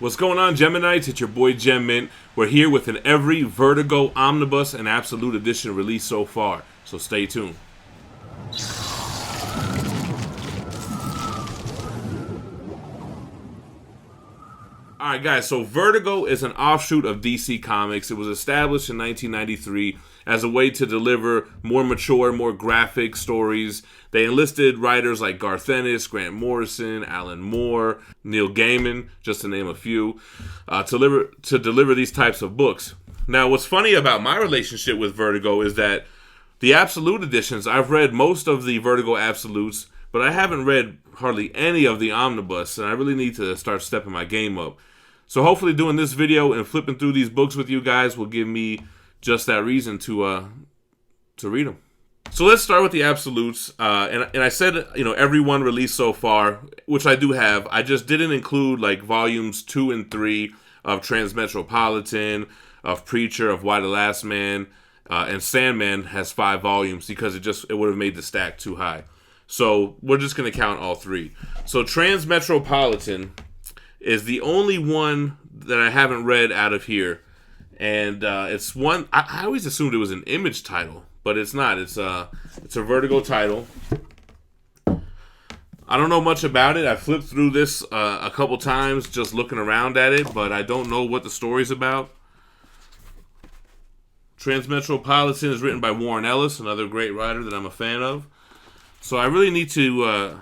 What's going on, Geminites? It's your boy Gem Mint. We're here with an every Vertigo Omnibus and Absolute Edition release so far, so stay tuned. Alright guys, so Vertigo is an offshoot of DC Comics. It was established in 1993 as a way to deliver more mature, more graphic stories. They enlisted writers like Garth Ennis, Grant Morrison, Alan Moore, Neil Gaiman, just to name a few, to deliver these types of books. Now, what's funny about my relationship with Vertigo is that the Absolute editions, I've read most of the Vertigo Absolutes, but I haven't read hardly any of the Omnibus, and I really need to start stepping my game up. So hopefully doing this video and flipping through these books with you guys will give me just that reason to read them. So let's start with the Absolutes. And I said, you know, every one released so far, which I do have. I just didn't include like volumes 2 and 3 of Transmetropolitan, of Preacher, of Why the Last Man, and Sandman has 5 volumes because it would have made the stack too high. So we're just going to count all 3. So Transmetropolitan is the only one that I haven't read out of here. And it's one, I always assumed it was an Image title, but it's not. It's a Vertigo title. I don't know much about it. I flipped through this a couple times just looking around at it, but I don't know what the story's about. Transmetropolitan is written by Warren Ellis, another great writer that I'm a fan of. So I really need to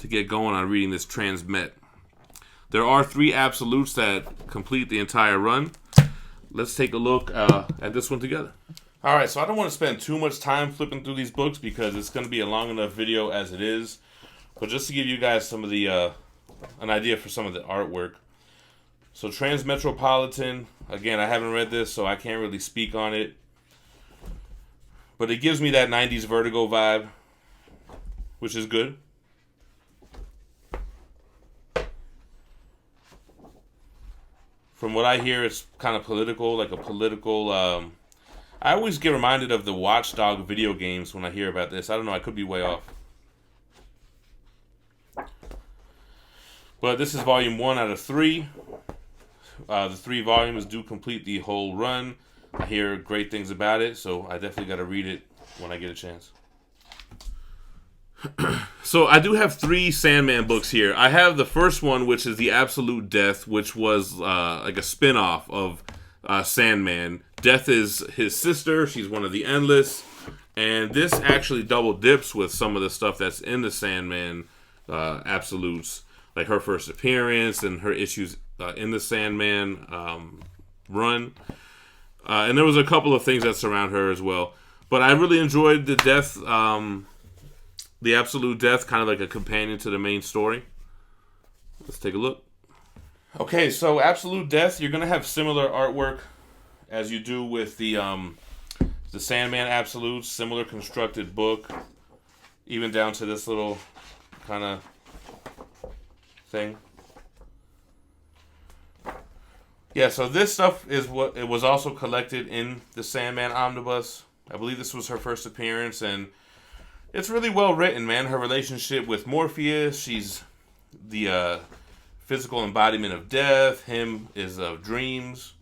get going on reading this Transmet. There are 3 Absolutes that complete the entire run. Let's take a look at this one together. Alright, so I don't want to spend too much time flipping through these books because it's going to be a long enough video as it is. But just to give you guys some of the an idea for some of the artwork. So Transmetropolitan, again, I haven't read this, so I can't really speak on it. But it gives me that 90s Vertigo vibe, which is good. From what I hear, it's kind of political, like a political... I always get reminded of the Watchdog video games when I hear about this. I don't know, I could be way off. But this is volume 1 out of 3. The 3 volumes do complete the whole run. I hear great things about it, so I definitely got to read it when I get a chance. So I do have 3 Sandman books here. I have the first one, which is the Absolute Death, which was like a spin-off of Sandman. Death is his sister. She's one of the Endless. And this actually double dips with some of the stuff that's in the Sandman Absolutes. Like her first appearance and her issues in the Sandman run. And there was a couple of things that surround her as well. But I really enjoyed the Death... the Absolute Death, kind of like a companion to the main story. Let's take a look. Okay, so Absolute Death, you're going to have similar artwork as you do with the Sandman Absolute, similar constructed book, even down to this little kind of thing. Yeah, so this stuff is what it was also collected in the Sandman Omnibus. I believe this was her first appearance, and it's really well written, man. Her relationship with Morpheus, she's the physical embodiment of death. Him is of dreams.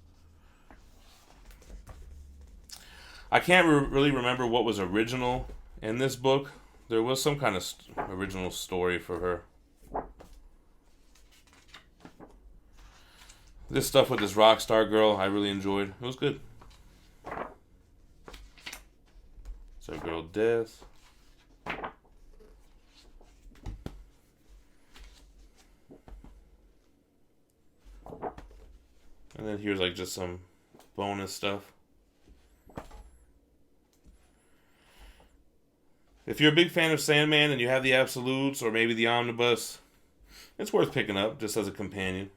I can't really remember what was original in this book. There was some kind of original story for her. This stuff with this rock star girl, I really enjoyed. It was good. So girl Death. And then here's like just some bonus stuff. If you're a big fan of Sandman and you have the Absolutes or maybe the Omnibus, it's worth picking up just as a companion.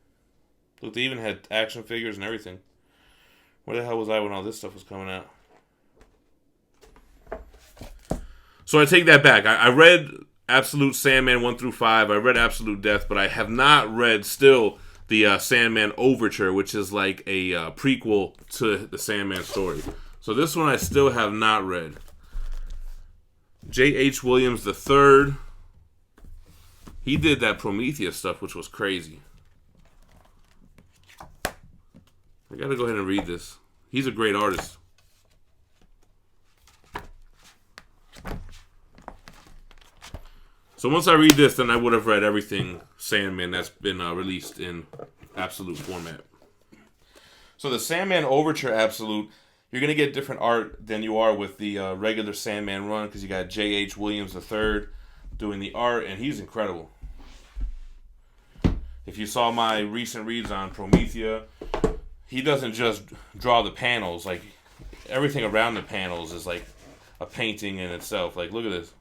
Look, they even had action figures and everything. Where the hell was I when all this stuff was coming out? So I take that back. I read Absolute Sandman 1 through 5. I read Absolute Death, but I have not read still the Sandman Overture, which is like a prequel to the Sandman story. So this one I still have not read. J.H. Williams III. He did that Prometheus stuff, which was crazy. I gotta go ahead and read this. He's a great artist. So once I read this, then I would have read everything Sandman that's been released in Absolute format. So the Sandman Overture Absolute, you're going to get different art than you are with the regular Sandman run, because you got J.H. Williams III doing the art, and he's incredible. If you saw my recent reads on Promethea, he doesn't just draw the panels. Like, everything around the panels is like a painting in itself. Like, look at this.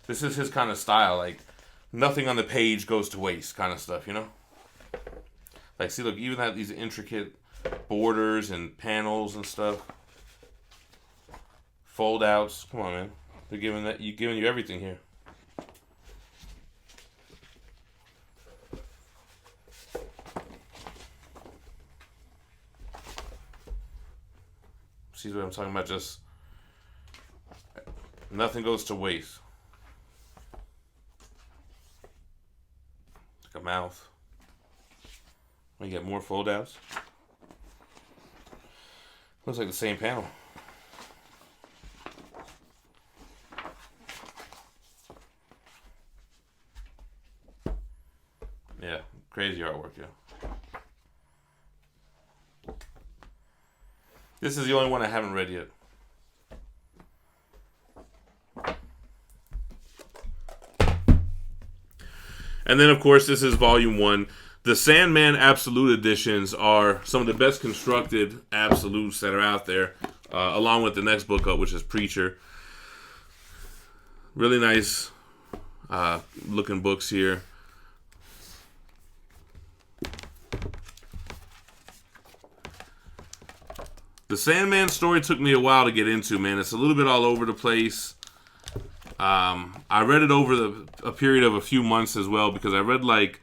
This is his kind of style. Like, nothing on the page goes to waste kind of stuff, you know? Like, see, look, even have these intricate borders and panels and stuff. Fold outs. Come on, man. They're giving you everything here. See what I'm talking about? Just nothing goes to waste. Like a mouth. We get more fold outs. Looks like the same panel. Yeah, crazy artwork, yeah. This is the only one I haven't read yet. And then, of course, this is Volume 1. The Sandman Absolute editions are some of the best constructed Absolutes that are out there, along with the next book up, which is Preacher. Really nice looking books here. The Sandman story took me a while to get into, man. It's a little bit all over the place. I read it over a period of a few months as well, because I read like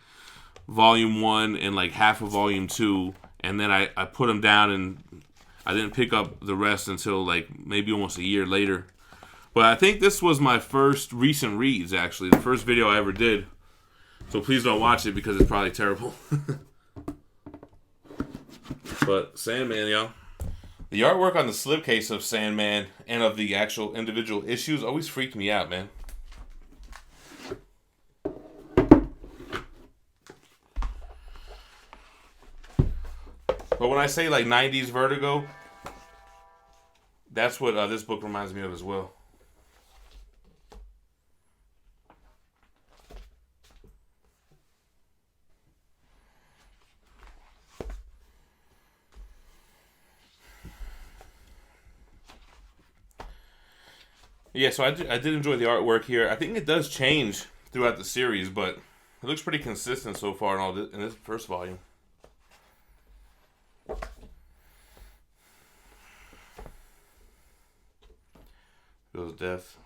Volume 1 and like half of Volume 2, and then I put them down and I didn't pick up the rest until like maybe almost a year later. But I think this was my first recent reads, actually. The first video I ever did. So please don't watch it because it's probably terrible. But Sandman, y'all. The artwork on the slipcase of Sandman and of the actual individual issues always freaked me out, man. But when I say like 90s Vertigo, that's what this book reminds me of as well. Yeah, so I did enjoy the artwork here. I think it does change throughout the series, but it looks pretty consistent so far in this first volume. Goes Death.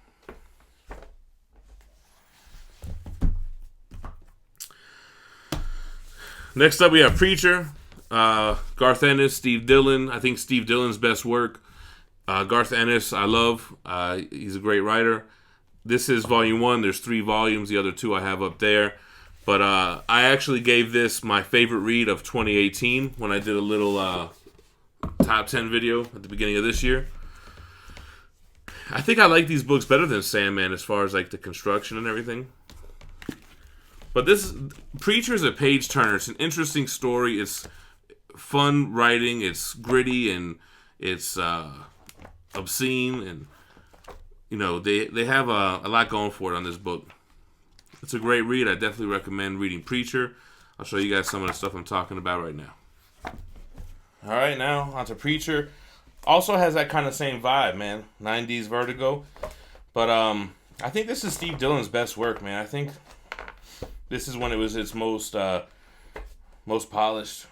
Next up, we have Preacher. Garth Ennis, Steve Dillon. I think Steve Dillon's best work. Garth Ennis, I love. He's a great writer. This is Volume 1. There's 3 volumes. The other 2 I have up there. But I actually gave this my favorite read of 2018 when I did a little top 10 video at the beginning of this year. I think I like these books better than Sandman as far as like the construction and everything. But this Preacher's a page turner. It's an interesting story. It's fun writing. It's gritty and it's obscene, and you know they have a lot going for it on this book. It's a great read. I definitely recommend reading Preacher. I'll show you guys some of the stuff I'm talking about right now. All right, now on to Preacher. Also has that kind of same vibe, man. 90s Vertigo. But I think this is Steve Dillon's best work, man. I think this is when it was its most polished.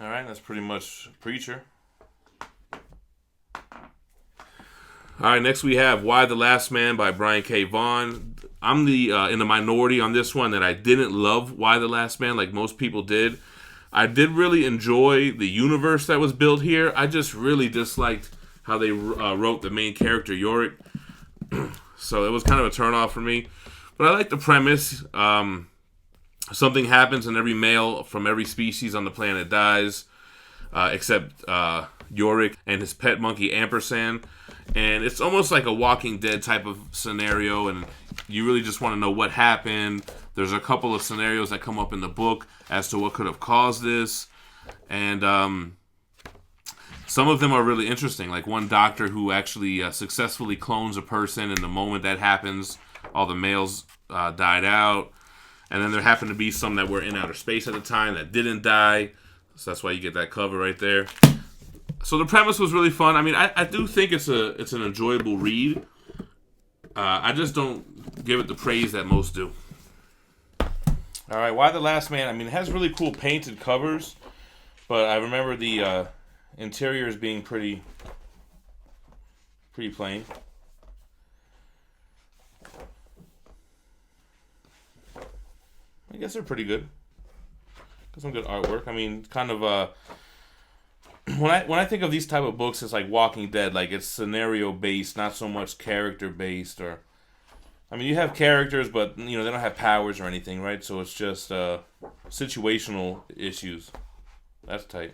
Alright, that's pretty much Preacher. Alright, next we have Why the Last Man by Brian K. Vaughan. I'm the in the minority on this one that I didn't love Why the Last Man like most people did. I did really enjoy the universe that was built here. I just really disliked how they wrote the main character, Yorick. So it was kind of a turnoff for me. But I like the premise. Something happens and every male from every species on the planet dies, except Yorick and his pet monkey, Ampersand. And it's almost like a Walking Dead type of scenario, and you really just want to know what happened. There's a couple of scenarios that come up in the book as to what could have caused this. And some of them are really interesting. Like one doctor who actually successfully clones a person, and the moment that happens, all the males died out. And then there happened to be some that were in outer space at the time that didn't die. So that's why you get that cover right there. So the premise was really fun. I mean, I do think it's an enjoyable read. I just don't give it the praise that most do. All right, Why the Last Man? I mean, it has really cool painted covers, but I remember the interiors being pretty plain. I guess they're pretty good. Got some good artwork. I mean, kind of when I think of these type of books, it's like Walking Dead, like it's scenario based, not so much character based. Or, I mean, you have characters, but they don't have powers or anything, right? So it's just situational issues. That's tight.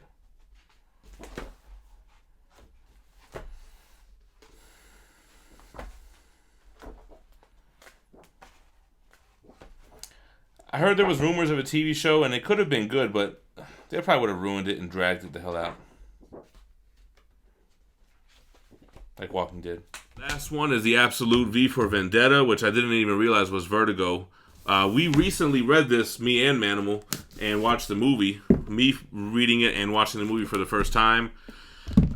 I heard there was rumors of a TV show, and it could have been good, but they probably would have ruined it and dragged it the hell out. Like Walking Dead. Last one is the Absolute V for Vendetta, which I didn't even realize was Vertigo. We recently read this, me and Manimal, and watched the movie. Me reading it and watching the movie for the first time.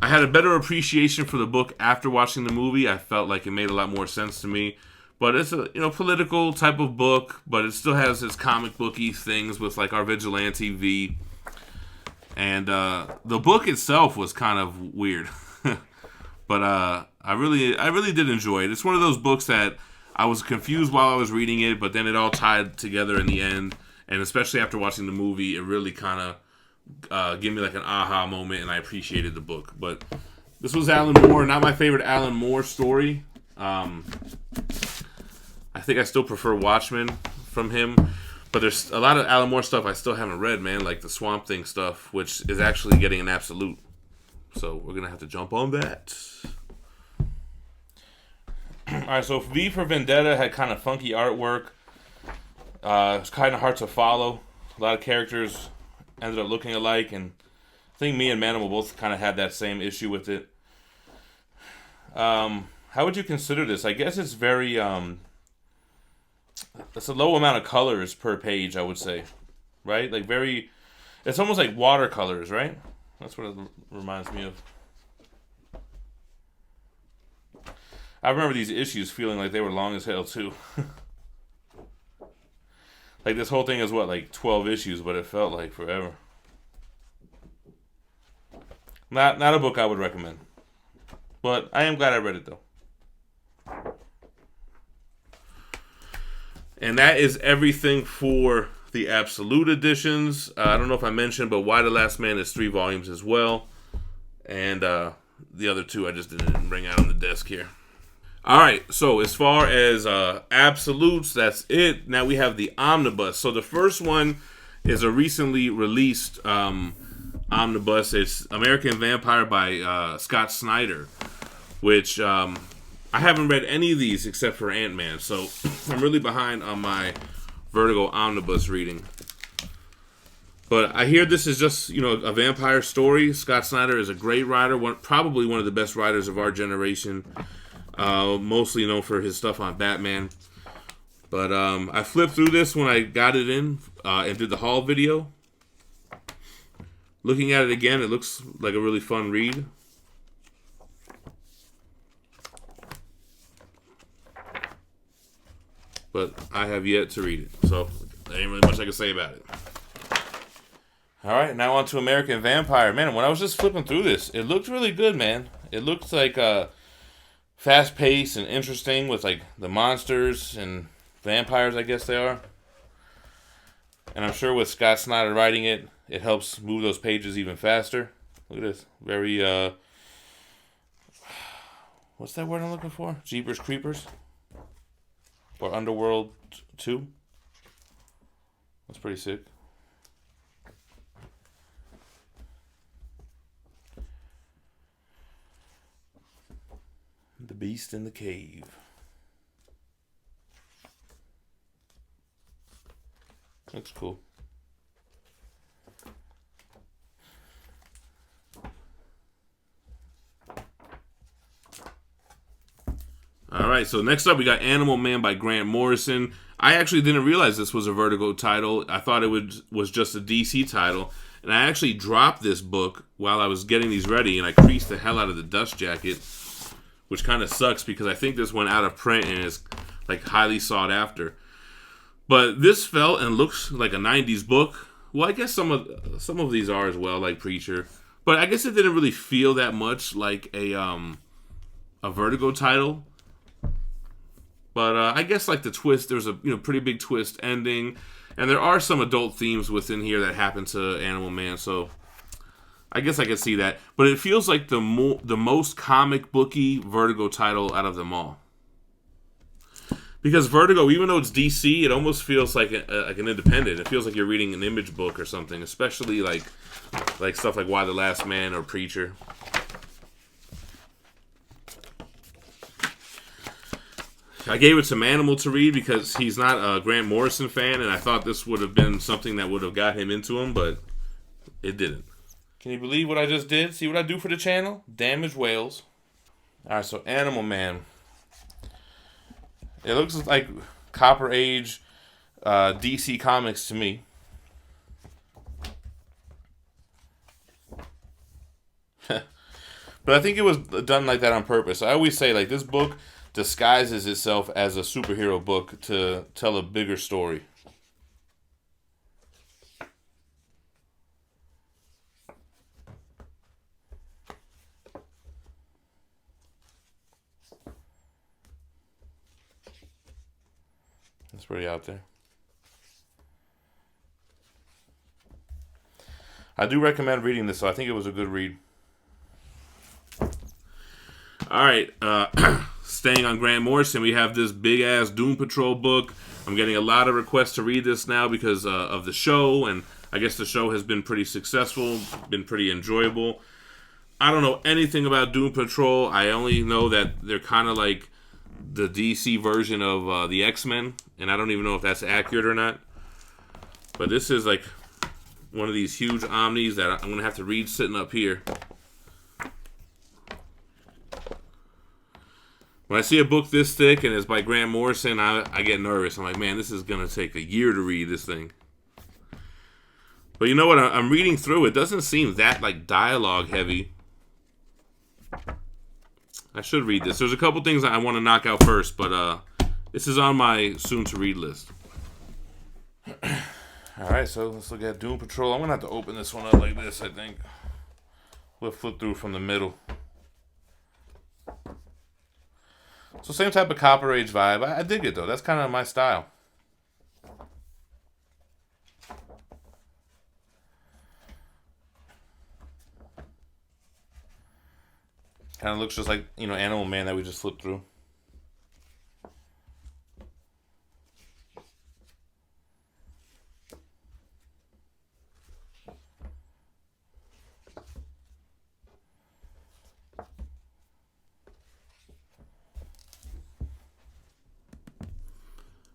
I had a better appreciation for the book after watching the movie. I felt like it made a lot more sense to me. But it's a political type of book, but it still has its comic booky things with like our Vigilante V. And the book itself was kind of weird. But I really did enjoy it. It's one of those books that I was confused while I was reading it, but then it all tied together in the end. And especially after watching the movie, it really kind of gave me like an aha moment, and I appreciated the book. But this was Alan Moore, not my favorite Alan Moore story. I think I still prefer Watchmen from him. But there's a lot of Alan Moore stuff I still haven't read, man, like the Swamp Thing stuff, which is actually getting an Absolute. So we're going to have to jump on that. Alright, so V for Vendetta had kind of funky artwork. It's kind of hard to follow. A lot of characters ended up looking alike, and I think me and Manimal both kind of had that same issue with it. How would you consider this? I guess it's very... it's a low amount of colors per page, I would say. Right? Like very... It's almost like watercolors, right? That's what it reminds me of. I remember these issues feeling like they were long as hell, too. Like, this whole thing is, what, like 12 issues, but it felt like forever. Not a book I would recommend. But I am glad I read it, though. And that is everything for the Absolute editions. I don't know if I mentioned, but Why the Last Man is 3 volumes as well. And the other 2 I just didn't bring out on the desk here. Alright, so as far as Absolutes, that's it. Now we have the Omnibus. So the first one is a recently released Omnibus. It's American Vampire by Scott Snyder, which I haven't read any of these except for Ant-Man. So I'm really behind on my Vertigo Omnibus reading. But I hear this is just, a vampire story. Scott Snyder is a great writer, probably one of the best writers of our generation. Mostly known for his stuff on Batman. But I flipped through this when I got it in and did the haul video. Looking at it again, it looks like a really fun read. But I have yet to read it, so there ain't really much I can say about it. Alright, now on to American Vampire. Man, when I was just flipping through this, it looked really good, man. It looked like fast-paced and interesting with like the monsters and vampires, I guess they are. And I'm sure with Scott Snyder writing it, it helps move those pages even faster. Look at this. Very, what's that word I'm looking for? Jeepers Creepers? Or Underworld 2? That's pretty sick. The Beast in the Cave. Looks cool. Alright, so next up we got Animal Man by Grant Morrison. I actually didn't realize this was a Vertigo title. I thought it was just a DC title. And I actually dropped this book while I was getting these ready, and I creased the hell out of the dust jacket, which kind of sucks because I think this went out of print and is like highly sought after. But this felt and looks like a 90s book. Well, I guess some of these are as well, like Preacher. But I guess it didn't really feel that much like a Vertigo title. But I guess like the twist, there's a pretty big twist ending, and there are some adult themes within here that happen to Animal Man. So I guess I can see that. But it feels like the most comic booky Vertigo title out of them all. Because Vertigo, even though it's DC, it almost feels like an independent. It feels like you're reading an Image book or something, especially like stuff like Why the Last Man or Preacher. I gave it to Manimal to read because he's not a Grant Morrison fan, and I thought this would have been something that would have got him into him, but it didn't. Can you believe what I just did? See what I do for the channel? Damage whales. Alright, so Animal Man. It looks like Copper Age DC Comics to me. But I think it was done like that on purpose. I always say, like, this book disguises itself as a superhero book to tell a bigger story. That's pretty out there. I do recommend reading this, so I think it was a good read. Alright, staying on Grant Morrison, we have this big-ass Doom Patrol book. I'm getting a lot of requests to read this now because of the show, and I guess the show has been pretty successful, been pretty enjoyable. I don't know anything about Doom Patrol. I only know that they're kind of like the DC version of the X-Men, and I don't even know if that's accurate or not. But this is like one of these huge omnis that I'm going to have to read sitting up here. When I see a book this thick and it's by Grant Morrison, I get nervous. I'm like, man, this is going to take a year to read this thing. But you know what? I'm reading through. It doesn't seem that like dialogue heavy. I should read this. There's a couple things I want to knock out first, but this is on my soon-to-read list. Alright, so let's look at Doom Patrol. I'm going to have to open this one up like this, I think. We'll flip through from the middle. So same type of Copper Age vibe. I dig it, though. That's kind of my style. Kind of looks just like, Animal Man that we just flipped through.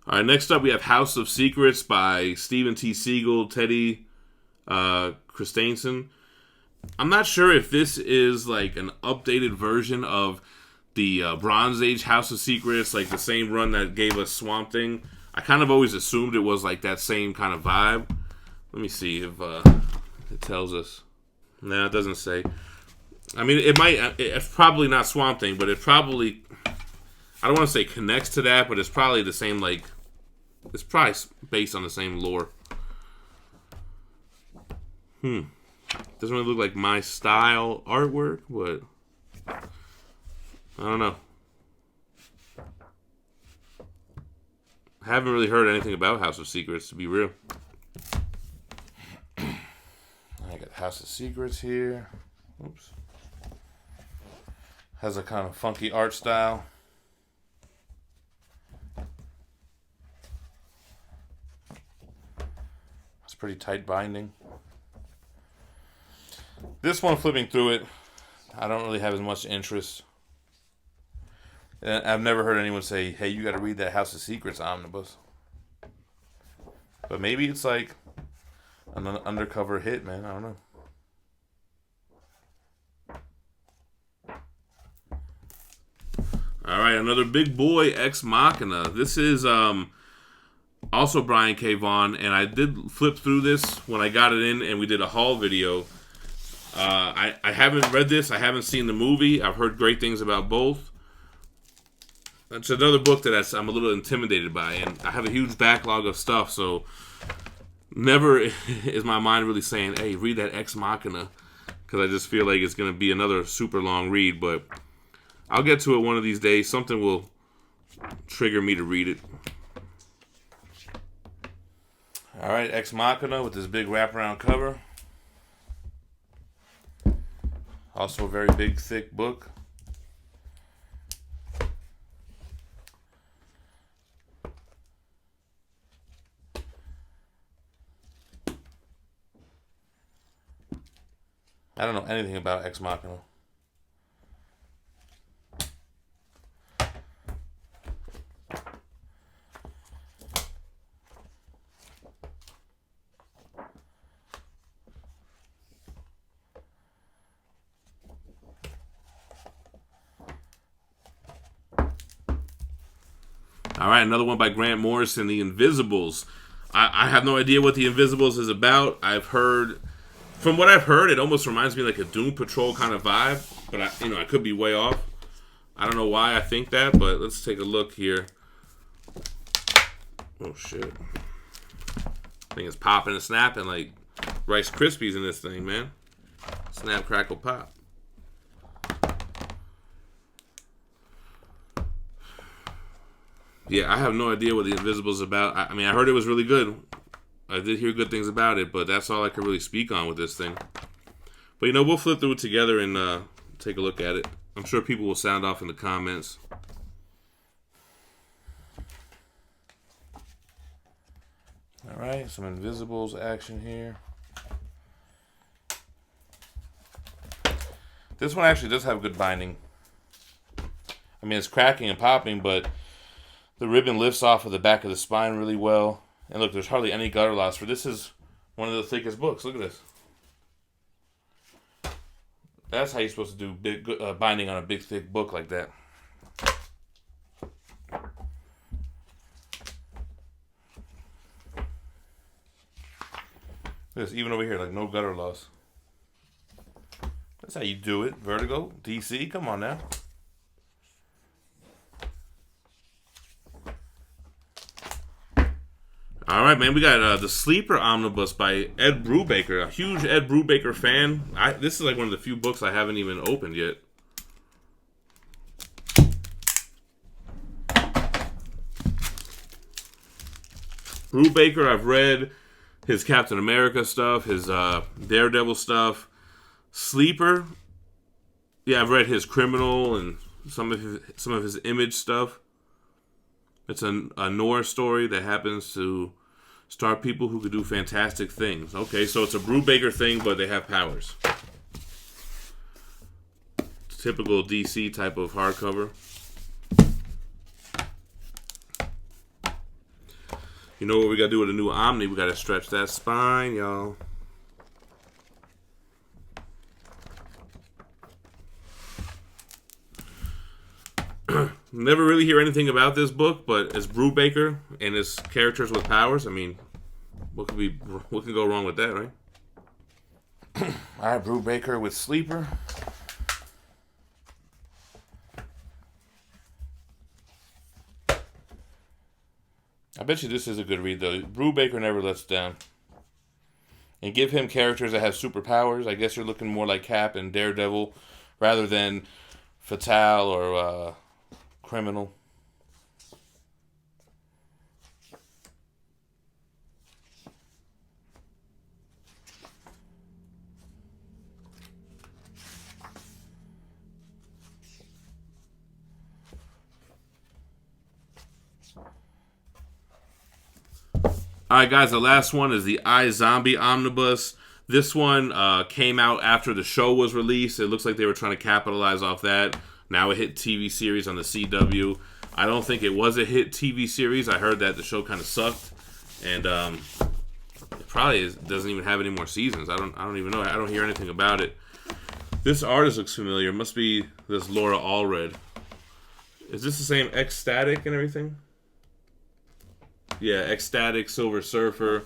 All right, next up we have House of Secrets by Stephen T. Siegel, Teddy Christensen. I'm not sure if this is like an updated version of the Bronze Age House of Secrets, like the same run that gave us Swamp Thing. I kind of always assumed it was like that same kind of vibe. Let me see if it tells us. No, it doesn't say. I mean, it might. It's probably not Swamp Thing, but it probably. I don't want to say connects to that, but it's probably the same. Like, it's probably based on the same lore. Doesn't really look like my style artwork, but I don't know. Haven't really heard anything about House of Secrets, to be real. I got House of Secrets here. Oops. Has a kind of funky art style. It's pretty tight binding. This one, flipping through it, I don't really have as much interest. And I've never heard anyone say, hey, you got to read that House of Secrets omnibus. But maybe it's like an undercover hit, man. I don't know. All right, another big boy, Ex Machina. This is also Brian K. Vaughan, and I did flip through this when I got it in, and we did a haul video. I haven't read this. I haven't seen the movie. I've heard great things about both. It's another book that I'm a little intimidated by, and I have a huge backlog of stuff, so never is my mind really saying, hey, read that Ex Machina, because I just feel like it's going to be another super long read, but I'll get to it one of these days. Something will trigger me to read it. All right, Ex Machina with this big wraparound cover. Also a very big, thick book. I don't know anything about Ex Machina. All right, another one by Grant Morrison, The Invisibles. I have no idea what The Invisibles is about. From what I've heard, it almost reminds me like a Doom Patrol kind of vibe, but I could be way off. I don't know why I think that, but let's take a look here. Oh shit! Thing is popping and snapping like Rice Krispies in this thing, man. Snap, crackle, pop. Yeah, I have no idea what The Invisibles is about. I mean, I heard it was really good. I did hear good things about it, but that's all I could really speak on with this thing. But, we'll flip through it together and take a look at it. I'm sure people will sound off in the comments. All right, some Invisibles action here. This one actually does have good binding. I mean, it's cracking and popping, but the ribbon lifts off of the back of the spine really well. And look, there's hardly any gutter loss. For this is one of the thickest books. Look at this. That's how you're supposed to do big binding on a big, thick book like that. This, even over here, like no gutter loss. That's how you do it. Vertigo, DC, come on now. All right, man. We got the Sleeper Omnibus by Ed Brubaker. A huge Ed Brubaker fan. This is like one of the few books I haven't even opened yet. Brubaker, I've read his Captain America stuff, his Daredevil stuff. Sleeper, yeah, I've read his Criminal and some of his Image stuff. It's a noir story that happens to star people who could do fantastic things. Okay, so it's a Brubaker thing, but they have powers. Typical DC type of hardcover. You know what we got to do with a new Omni? We got to stretch that spine, y'all. Never really hear anything about this book, but it's Brubaker and his characters with powers. I mean, what can go wrong with that, right? All right, Brubaker with Sleeper. I bet you this is a good read, though. Brubaker never lets down. And give him characters that have superpowers. I guess you're looking more like Cap and Daredevil rather than Fatale or Criminal. right, guys, the last one is the iZombie Omnibus. This one came out after the show was released. It looks like they were trying to capitalize off that. Now a hit TV series on the CW. I don't think it was a hit TV series. I heard that the show kind of sucked, and it probably doesn't even have any more seasons. I don't even know. I don't hear anything about it. This artist looks familiar. It must be this Laura Allred. Is this the same Ecstatic and everything? Yeah, Ecstatic, Silver Surfer.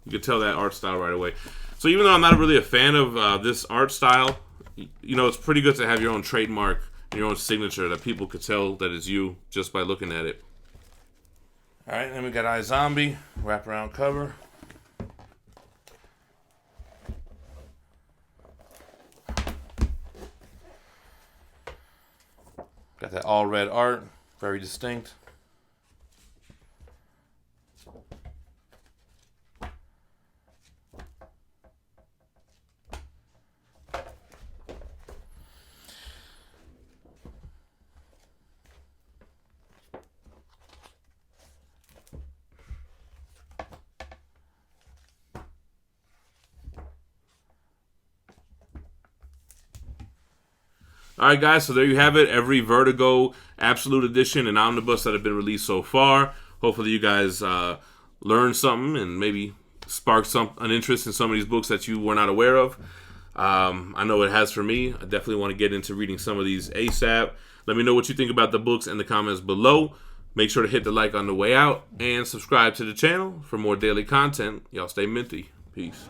You can tell that art style right away. So even though I'm not really a fan of this art style, you know, it's pretty good to have your own trademark, your own signature that people could tell that it's you just by looking at it. All right, then we got iZombie, wraparound cover. Got that all red art, very distinct. Alright guys, so there you have it. Every Vertigo Absolute Edition and Omnibus that have been released so far. Hopefully you guys learned something and maybe sparked an interest in some of these books that you were not aware of. I know it has for me. I definitely want to get into reading some of these ASAP. Let me know what you think about the books in the comments below. Make sure to hit the like on the way out and subscribe to the channel for more daily content. Y'all stay minty. Peace.